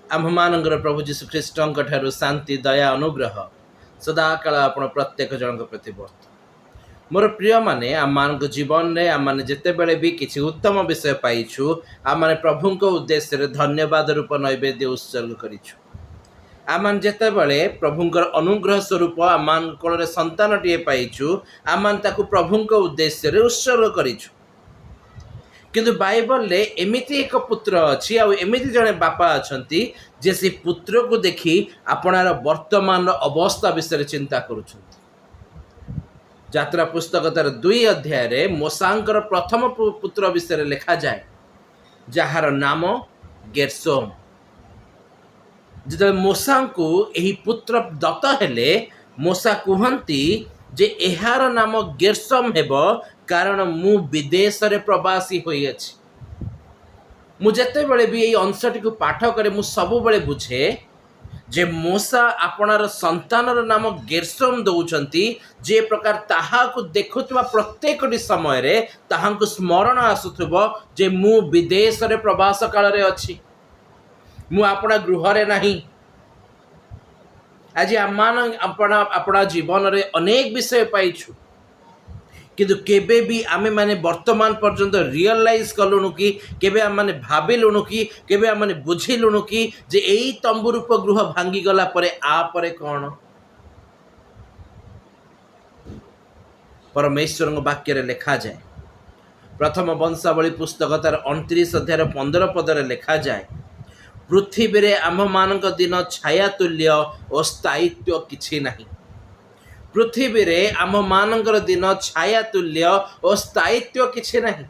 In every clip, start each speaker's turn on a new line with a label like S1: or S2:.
S1: आम्भमानଙ୍କର प्रभु जीशु ख्रीष्टଙ୍କ ଠାରୁ शांति दया अनुग्रह सदाकाल आपण प्रत्येक जनक प्रति वर्त मोर प्रिय माने आम जीवन में आम मैंने जिते बड़े भी किसी उत्तम विषय पाइछु आम मैंने प्रभु उद्देश्य रे धन्यवाद रूप नैवेद्य उत्सर्ग करिछु। आम जिते बड़े प्रभुंकर अनुग्रह स्वरूप आम कोल संतान टीए पाइछु आम प्रभु उद्देश्य रे उत्सर्ग करिछु। किंतु बाइबल ले एमिति एक पुत्र अच्छी आमिति जड़े बापा अच्छा जे से पुत्र को देखी आपणार वर्तमान अवस्था विषय चिंता करुछन। यात्रा पुस्तक तार 2 अध्याय रे मोसांकर प्रथम पुत्र विषय लिखा जाए जार नाम गेर्शोम। जिते मोसा को यही पुत्र दत्त हेले मोसा कहती जे एहार नाम गेर्शोम हेबो कारण मु विदेश रे प्रवासी होई अछि। मु जेते बळे भी एई अंशटी को पाठ करे मु सब बळे बुझे जे मोसा आपणार संतानर नाम गेर्शोम दउचंती जे प्रकार ताहा को देखुतबा प्रत्येक समय रे ताहा को स्मरण आसुथबो जे मु विदेश रे प्रवास काल रे अछि, मु आपणा गृह रे नाही। आज अपना जीवन रे अनेक विषय पाइछु किंतु केबे भी आमे माने वर्तमान पर्यंत रियलाइज कलुनु कि केबे आम माने भाबिलुनु कि केबे आम माने बुझिलुनु कि जे एई तंबू रूप गृह भांगी गला परे आ परे कौन। परमेश्वर वाक्य रे लिखा जाए प्रथम वंशावली पुस्तक तार 29 अध्याय 15 पदरे लिखा जाए पृथ्वी रे आम मानक दिन छाया तुल्य और स्थायित्व किछि नहीं। पृथ्वी रे आम मानकर दिन छाया तुल्य और स्थायित्व किछि नहीं।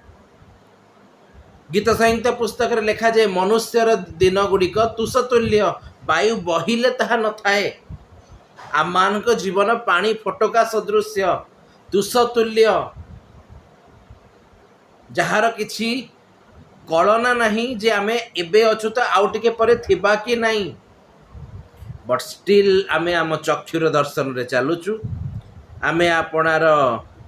S1: गीत संहिता पुस्तक रे लिखा जाए मनुष्यर दिन गुड़िक तुषतुल्य वायु बहिले ताहा न थाए। आम मानक जीवन पानी फटका सदृश्य तुषतुल्य जहार किछि कलना नहीं जे आमे एबे अछु तो आउ टिके परे थिबा कि नहीं, बट स्टिल आमे आम चक्षुर दर्शन रे चलुचु। आमे आपणार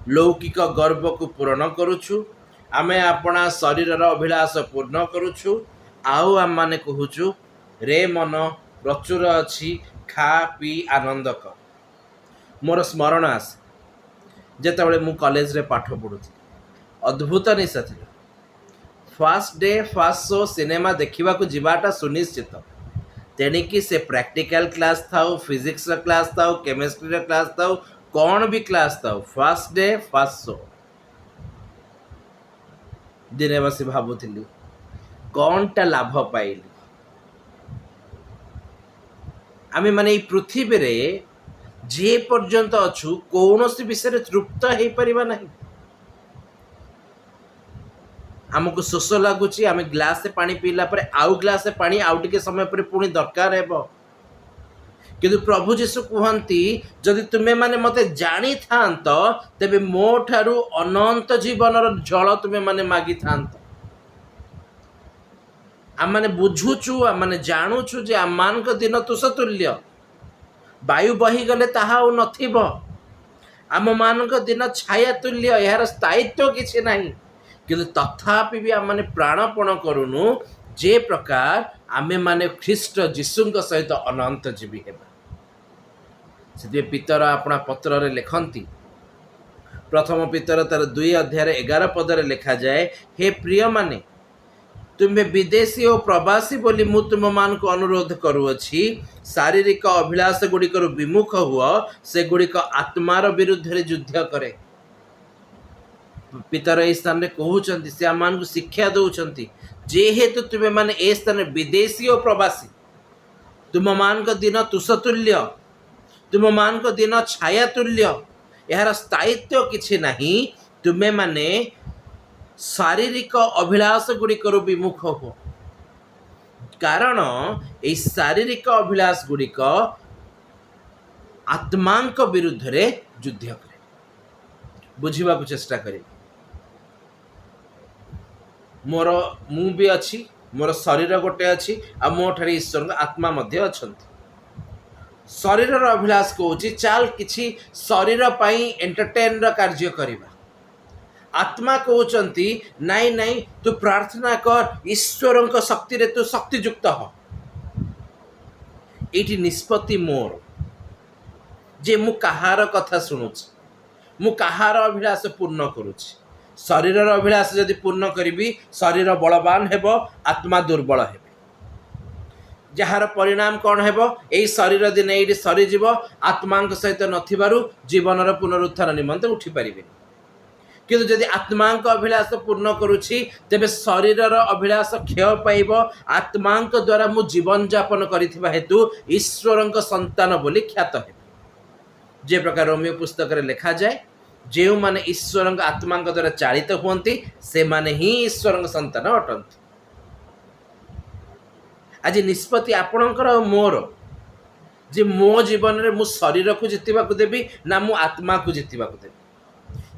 S1: लौकिक गर्व को पूर्ण करुछु, आमे आपणा शरीर अभिलाष पूर्ण करुछु। आउ आम माने कहूचु रे मन प्रचुर अछि खा पी आनंद कर। मोर स्मरण आस जेतेबेले मु कॉलेज रे पाठ पढुथि अद्भुत निशा थिला। First day first show cinema देखा जावाटा सुनिश्चित तेणिकी से प्रैक्टिकल क्लास था फिजिक्स क्लास था केमिस्ट्री क्लास था कौन भी क्लास था फर्स्ट डे फर्स्ट शो। दिने बस भावुली कौन टा लाभ पाइली आमे माने पृथ्वी रे जे पर्यंत अच्छु कौन विषय तृप्त हो पारिबा नहीं। आमको शोष लगुच आम ग्लास से पानी पीला पर आउ ग्लास से पानी आउ टिके समय पर पुणी दरकार है। किंतु प्रभु जीशु कहती जदि तुम्हें माने मते जानी थांत तेबे मो ठारू अनंत जीवन जल तुम्हें माने मागी थांत। आम माने बुझुचु आम माने जानुचु जे आम मान दिन तुषतुल्य वायु बही गले ताहा नथिबो। आम मान दिन छाया तुल्य यार स्थायित्व किछि नहीं। किंतु तथापि भी आम माने प्राणपण करूनु जे प्रकार आमे माने ख्रीष्ट जीशुंक सहित अनंत जीवी हेबा। से पितर अपना पत्र रे लिखंती प्रथम पितर तार 2 अध्याय 11 पदरे लिखा जाए हे प्रिय माने तुम्हें विदेशी और प्रवासी बोली मु तुम मान को अनुरोध करुअछि शारीरिक अभिलाष गुड़िक विमुख हुआ से गुड़िक आत्मार विरुद्ध रे युद्ध करे। पितर ए स्थान में कहते से आम को शिक्षा दौरान जेहेतु तुम्हें माने ए स्थान विदेशी और प्रवासी तुम मान दिन तुषतुल्य तुम मान दिन छाया तुल्य यार स्थायित्व किछि नहीं। तुम्हें माने शारीरिक अभिलाष गुड़िक विमुख हो कारण ये शारीरिक अभिलाष गुड़िक आत्मा विरुद्ध रे युद्ध करे। बुझा को चेष्टा करें मोर मु भी अच्छी मोर शरीर गोटे अच्छी आ मो ठारे ईश्वर आत्मा मध्य अछंती। शरीर अभिलाष कहूँ चाल किछि शरीर पाई एंटरटेन कार्य करिबा। आत्मा कहते नाई नाई तू प्रार्थना कर ईश्वर शक्ति रे तू शक्तियुक्त हो। ଏଇଠି ନିଷ୍ପତ୍ତି ମୋର ଯେ ମୁଁ କାହାର କଥା ଶୁଣୁଛି, ମୁଁ କାହାର ଅଭିଳାଷ ପୂର୍ଣ୍ଣ କରୁଛି। ଶରୀରର ଅଭିଳାଷ ଯଦି ପୂର୍ଣ୍ଣ କରିବି, ଶରୀର ବଳବାନ ହେବ, ଆତ୍ମା ଦୁର୍ବଳ ହେବ। ଯାହାର ପରିଣାମ କ'ଣ ହେବ? ଏଇ ଶରୀର ଦିନେ ଏଇଠି ସରିଯିବ, ଆତ୍ମାଙ୍କ ସହିତ ନଥିବାରୁ ଜୀବନର ପୁନରୁତ୍ଥାନ ନିମନ୍ତେ ଉଠିପାରିବେନି। କିନ୍ତୁ ଯଦି ଆତ୍ମାଙ୍କ ଅଭିଳାଷ ପୂର୍ଣ୍ଣ କରୁଛି, ତେବେ ଶରୀରର ଅଭିଳାଷ କ୍ଷୟ ପାଇବ। ଆତ୍ମାଙ୍କ ଦ୍ୱାରା ମୁଁ ଜୀବନଯାପନ କରିଥିବା ହେତୁ ଈଶ୍ୱରଙ୍କ ସନ୍ତାନ ବୋଲି ଖ୍ୟାତ ହେବ। ଯେ ପ୍ରକାର ରୋମିଓ ପୁସ୍ତକରେ ଲେଖାଯାଏ, ଯେଉଁମାନେ ଈଶ୍ୱରଙ୍କ ଆତ୍ମାଙ୍କ ଦ୍ୱାରା ଚାଳିତ ହୁଅନ୍ତି, ସେମାନେ ହିଁ ଈଶ୍ୱରଙ୍କ ସନ୍ତାନ ଅଟନ୍ତି। ଆଜି ନିଷ୍ପତ୍ତି ଆପଣଙ୍କର ଆଉ ମୋର ଯେ ମୋ ଜୀବନରେ ମୁଁ ଶରୀରକୁ ଜିତିବାକୁ ଦେବି ନା ମୁଁ ଆତ୍ମାକୁ ଜିତିବାକୁ ଦେବି।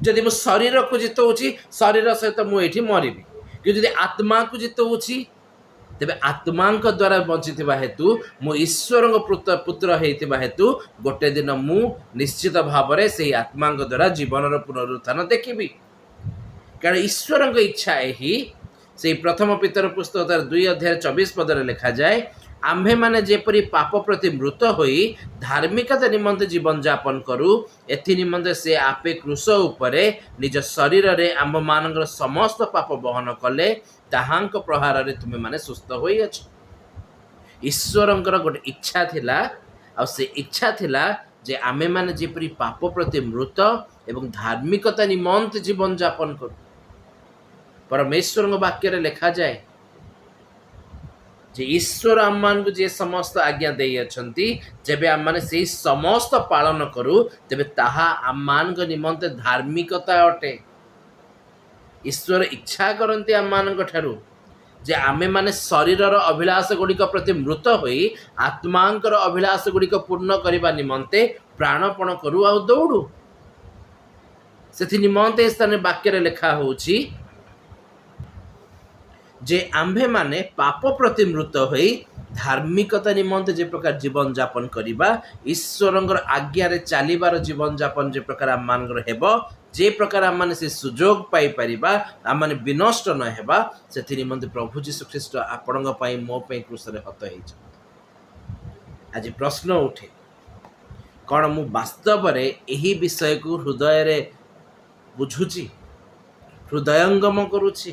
S1: ଯଦି ମୁଁ ଶରୀରକୁ ଜିତଉଛି, ଶରୀର ସହିତ ମୁଁ ଏଇଠି ମରିବି। କିନ୍ତୁ ଯଦି ଆତ୍ମାକୁ ଜିତଉଛି, ତେବେ ଆତ୍ମାଙ୍କ ଦ୍ୱାରା ବଞ୍ଚିଥିବା ହେତୁ, ମୁଁ ଈଶ୍ୱରଙ୍କ ପୁତ୍ର ହେଇଥିବା ହେତୁ ଗୋଟେ ଦିନ ମୁଁ ନିଶ୍ଚିତ ଭାବରେ ସେହି ଆତ୍ମାଙ୍କ ଦ୍ୱାରା ଜୀବନର ପୁନରୁତ୍ଥାନ ଦେଖିବି। କାରଣ ଈଶ୍ୱରଙ୍କ ଇଚ୍ଛା ଏହି, ସେହି ପ୍ରଥମ ପିତର ପୁସ୍ତକ 2:24 ଲେଖାଯାଏ, ଆମ୍ଭେମାନେ ଯେପରି ପାପ ପ୍ରତି ମୃତ ହୋଇ ଧାର୍ମିକତା ନିମନ୍ତେ ଜୀବନଯାପନ କରୁ, ଏଥି ନିମନ୍ତେ ସେ ଆପେ କ୍ରୁଶ ଉପରେ ନିଜ ଶରୀରରେ ଆମ୍ଭମାନଙ୍କର ସମସ୍ତ ପାପ ବହନ କଲେ, ତାହାଙ୍କ ପ୍ରହାରରେ ତୁମେମାନେ ସୁସ୍ଥ ହୋଇଅଛ। ଈଶ୍ୱରଙ୍କର ଗୋଟେ ଇଚ୍ଛା ଥିଲା, ଆଉ ସେ ଇଚ୍ଛା ଥିଲା ଯେ ଆମେମାନେ ଯେପରି ପାପ ପ୍ରତି ମୃତ ଏବଂ ଧାର୍ମିକତା ନିମନ୍ତେ ଜୀବନଯାପନ କରୁ। ପରମେଶ୍ୱରଙ୍କ ବାକ୍ୟରେ ଲେଖାଯାଏ ଯେ ଈଶ୍ୱର ଆମମାନଙ୍କୁ ଯେ ସମସ୍ତ ଆଜ୍ଞା ଦେଇଅଛନ୍ତି, ଯେବେ ଆମମାନେ ସେହି ସମସ୍ତ ପାଳନ କରୁ, ତେବେ ତାହା ଆମମାନଙ୍କ ନିମନ୍ତେ ଧାର୍ମିକତା ଅଟେ। ଈଶ୍ୱର ଇଚ୍ଛା କରନ୍ତି ଆମମାନଙ୍କ ଠାରୁ ଯେ ଆମେମାନେ ଶରୀରର ଅଭିଳାଷ ଗୁଡ଼ିକ ପ୍ରତି ମୃତ ହୋଇ ଆତ୍ମାଙ୍କର ଅଭିଳାଷ ଗୁଡ଼ିକ ପୂର୍ଣ୍ଣ କରିବା ନିମନ୍ତେ ପ୍ରାଣପଣ କରୁ ଆଉ ଦୌଡ଼ୁ। ସେଥି ନିମନ୍ତେ ଏ ସ୍ଥାନରେ ବାକ୍ୟରେ ଲେଖା ହେଉଛି ଯେ ଆମ୍ଭେମାନେ ପାପ ପ୍ରତି ମୃତ ହୋଇ ଧାର୍ମିକତା ନିମନ୍ତେ ଯେ ପ୍ରକାର ଜୀବନଯାପନ କରିବା, ଈଶ୍ୱରଙ୍କର ଆଜ୍ଞାରେ ଚାଲିବାର ଜୀବନଯାପନ ଯେ ପ୍ରକାର ଆମମାନଙ୍କର ହେବ, ଯେ ପ୍ରକାର ଆମମାନେ ସେ ସୁଯୋଗ ପାଇପାରିବା, ଆମମାନେ ବିନଷ୍ଟ ନ ହେବା, ସେଥି ନିମନ୍ତେ ପ୍ରଭୁ ଯୀଶୁଖ୍ରୀଷ୍ଟ ଆପଣଙ୍କ ପାଇଁ ମୋ ପାଇଁ କ୍ରୁଶରେ ହତ ହେଇଛନ୍ତି। ଆଜି ପ୍ରଶ୍ନ ଉଠେ, କ'ଣ ମୁଁ ବାସ୍ତବରେ ଏହି ବିଷୟକୁ ହୃଦୟରେ ବୁଝୁଛି, ହୃଦୟଙ୍ଗମ କରୁଛି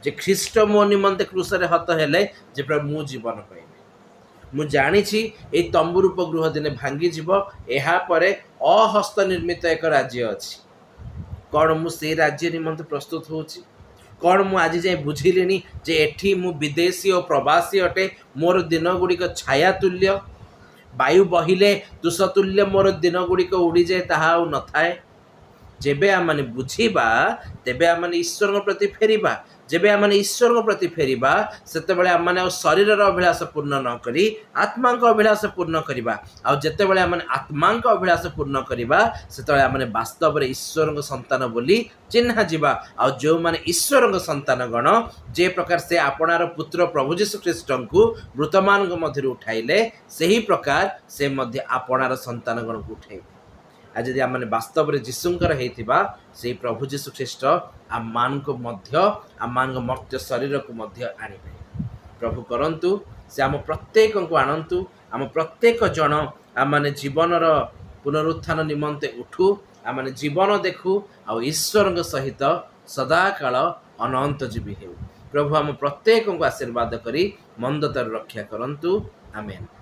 S1: ଯେ ଖ୍ରୀଷ୍ଟ ମୋ ନିମନ୍ତେ କ୍ରୁଶରେ ହତ ହେଲେ ଯେ ମୁଁ ଜୀବନ ପାଇବି। ମୁଁ ଜାଣିଛି ଏଇ ତମ୍ବୁରୂପ ଗୃହ ଦିନେ ଭାଙ୍ଗିଯିବ, ଏହାପରେ ଅହସ୍ତ ନିର୍ମିତ ଏକ ରାଜ୍ୟ ଅଛି। କ'ଣ ମୁଁ ସେଇ ରାଜ୍ୟ ନିମନ୍ତେ ପ୍ରସ୍ତୁତ ହେଉଛି? କ'ଣ ମୁଁ ଆଜି ଯାଏଁ ବୁଝିଲିଣି ଯେ ଏଠି ମୁଁ ବିଦେଶୀ ଓ ପ୍ରବାସୀ ଅଟେ? ମୋର ଦିନ ଗୁଡ଼ିକ ଛାୟା ତୁଲ୍ୟ, ବାୟୁ ବହିଲେ ତୁଷତୁଲ୍ୟ ମୋର ଦିନ ଗୁଡ଼ିକ ଉଡ଼ିଯାଏ, ତାହା ଆଉ ନଥାଏ। ଯେବେ ଆମମାନେ ବୁଝିବା, ତେବେ ଆମମାନେ ଈଶ୍ୱରଙ୍କ ପ୍ରତି ଫେରିବା। ଯେବେ ଆମମାନେ ଈଶ୍ୱରଙ୍କ ପ୍ରତି ଫେରିବା, ସେତେବେଳେ ଆମମାନେ ଆଉ ଶରୀରର ଅଭିଳାଷ ପୂର୍ଣ୍ଣ ନ କରି ଆତ୍ମାଙ୍କ ଅଭିଳାଷ ପୂର୍ଣ୍ଣ କରିବା। ଆଉ ଯେତେବେଳେ ଆମମାନେ ଆତ୍ମାଙ୍କ ଅଭିଳାଷ ପୂର୍ଣ୍ଣ କରିବା, ସେତେବେଳେ ଆମମାନେ ବାସ୍ତବରେ ଈଶ୍ୱରଙ୍କ ସନ୍ତାନ ବୋଲି ଚିହ୍ନା ଯିବା। ଆଉ ଯେଉଁମାନେ ଈଶ୍ୱରଙ୍କ ସନ୍ତାନ ଗଣ, ଯେ ପ୍ରକାର ସେ ଆପଣାର ପୁତ୍ର ପ୍ରଭୁ ଯୀଶୁଖ୍ରୀଷ୍ଟଙ୍କୁ ମୃତମାନଙ୍କ ମଧ୍ୟରୁ ଉଠାଇଲେ, ସେହି ପ୍ରକାର ସେ ମଧ୍ୟ ଆପଣାର ସନ୍ତାନ ଗଣକୁ ଉଠାଇବେ। ଆଉ ଯଦି ଆମମାନେ ବାସ୍ତବରେ ଯୀଶୁଙ୍କର ହେଇଥିବା, ସେହି ପ୍ରଭୁ ଯୀଶୁଖ୍ରୀଷ୍ଟ ଆମମାନଙ୍କ ମର୍ତ୍ତ୍ୟ ଶରୀରକୁ ମଧ୍ୟ ଆଣିବେ। ପ୍ରଭୁ କରନ୍ତୁ ସେ ଆମ ପ୍ରତ୍ୟେକଙ୍କୁ ଆଣନ୍ତୁ। ଆମ ପ୍ରତ୍ୟେକ ଜଣ ଆମମାନେ ଜୀବନର ପୁନରୁତ୍ଥାନ ନିମନ୍ତେ ଉଠୁ, ଆମମାନେ ଜୀବନ ଦେଖୁ, ଆଉ ଈଶ୍ୱରଙ୍କ ସହିତ ସଦାକାଳ ଅନନ୍ତ ଜୀବୀ ହେଉ। ପ୍ରଭୁ ଆମ ପ୍ରତ୍ୟେକଙ୍କୁ ଆଶୀର୍ବାଦ କରି ମନ୍ଦତାରୁ ରକ୍ଷା କରନ୍ତୁ। ଆମେନ୍।